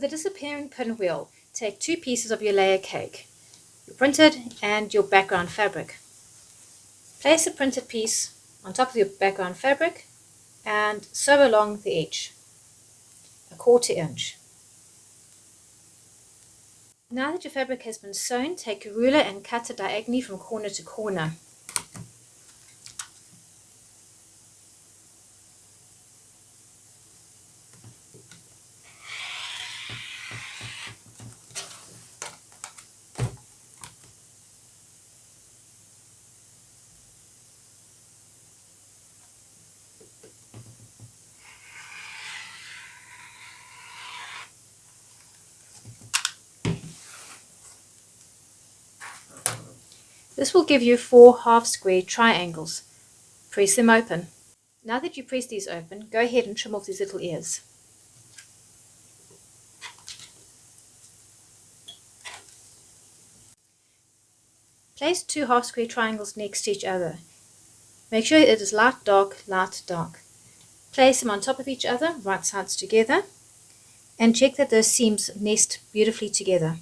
the disappearing pinwheel, take 2 pieces of your layer cake, your printed and your background fabric. Place a printed piece on top of your background fabric and sew along the edge, 1/4 inch. Now that your fabric has been sewn, take a ruler and cut it diagonally from corner to corner. This will give you 4 half-square triangles. Press them open. Now that you press these open, go ahead and trim off these little ears. Place 2 half-square triangles next to each other. Make sure it is light, dark, light, dark. Place them on top of each other, right sides together, and check that those seams nest beautifully together.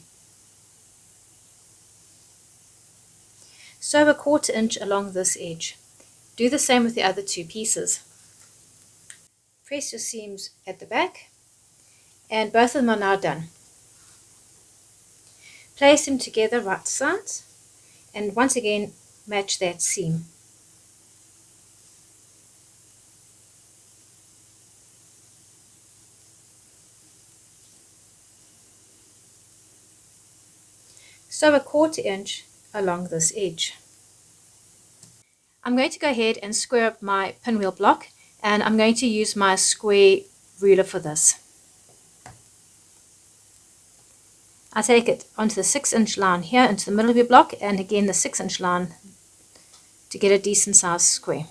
Sew 1/4 inch along this edge. Do the same with the other 2 pieces. Press your seams at the back, and both of them are now done. Place them together right sides, and once again match that seam. Sew 1/4 inch along this edge. I'm going to go ahead and square up my pinwheel block, and I'm going to use my square ruler for this. I take it onto the 6-inch line here into the middle of your block, and again the 6-inch line to get a decent sized square.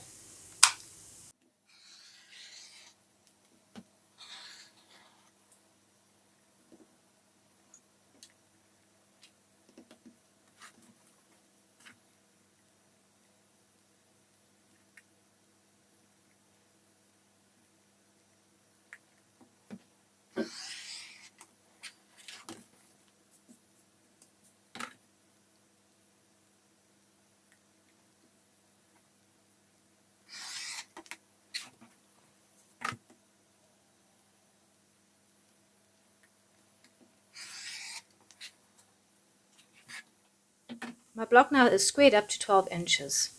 My block now is squared up to 12 inches.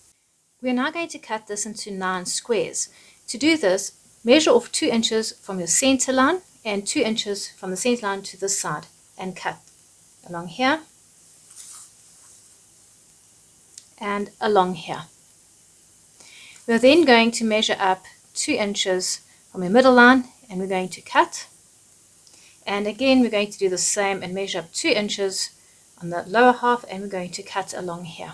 We are now going to cut this into 9 squares. To do this, measure off 2 inches from your center line and 2 inches from the center line to this side and cut along here and along here. We're then going to measure up 2 inches from your middle line, and we're going to cut. And again, we're going to do the same and measure up 2 inches on the lower half, and we're going to cut along here.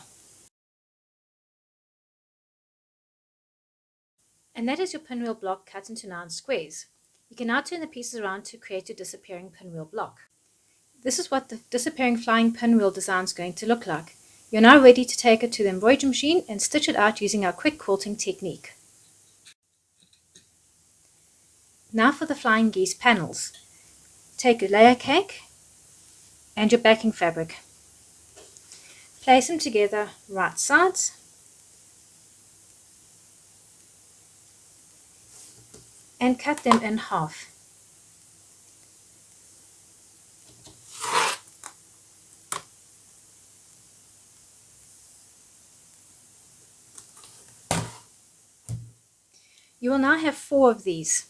And that is your pinwheel block cut into 9 squares. You can now turn the pieces around to create your disappearing pinwheel block. This is what the disappearing flying pinwheel design is going to look like. You're now ready to take it to the embroidery machine and stitch it out using our quick quilting technique. Now for the flying geese panels. Take your layer cake and your backing fabric. Place them together right sides. And cut them in half. You will now have 4 of these.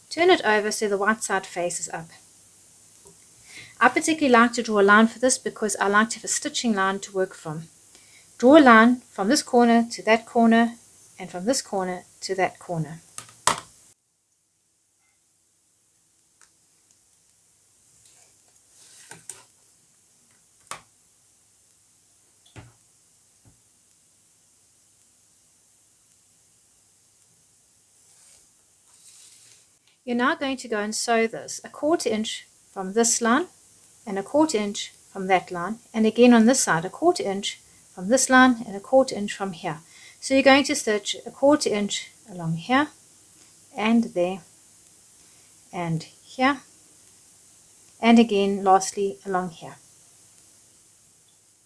Turn it over so the white side faces up. I particularly like to draw a line for this because I like to have a stitching line to work from. Draw a line from this corner to that corner and from this corner to that corner. You're now going to go and sew this 1/4 inch from this line and 1/4 inch from that line, and again on this side 1/4 inch from this line and 1/4 inch from here. So you're going to stitch 1/4 inch along here and there and here, and again lastly along here.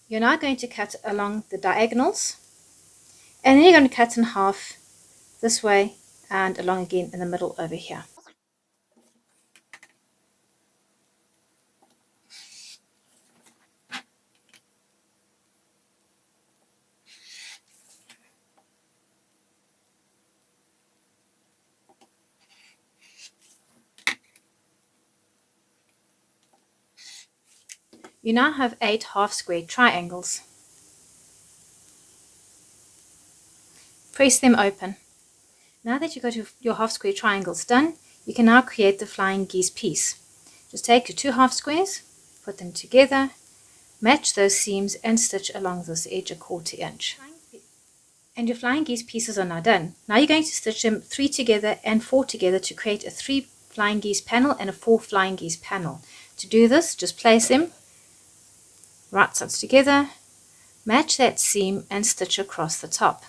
You're now going to cut along the diagonals, and then you're going to cut in half this way and along again in the middle over here. You now have 8 half square triangles. Press them open. Now that you've got your half square triangles done, you can now create the flying geese piece. Just take your 2 half squares, put them together, match those seams and stitch along this edge 1/4 inch. And your flying geese pieces are now done. Now you're going to stitch them 3 together and 4 together to create a 3 flying geese panel and a 4 flying geese panel. To do this, just place them right sides together, match that seam and stitch across the top.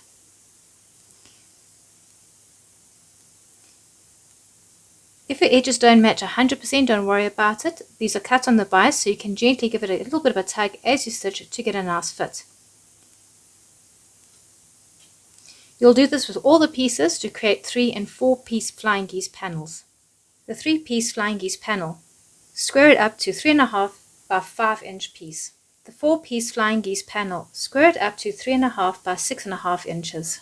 If your edges don't match 100%, don't worry about it. These are cut on the bias, so you can gently give it a little bit of a tug as you stitch it to get a nice fit. You'll do this with all the pieces to create 3 and 4 piece flying geese panels. The 3 piece flying geese panel, square it up to 3.5 by 5 inch piece. The 4 piece flying geese panel, square it up to 3.5 by 6.5 inches.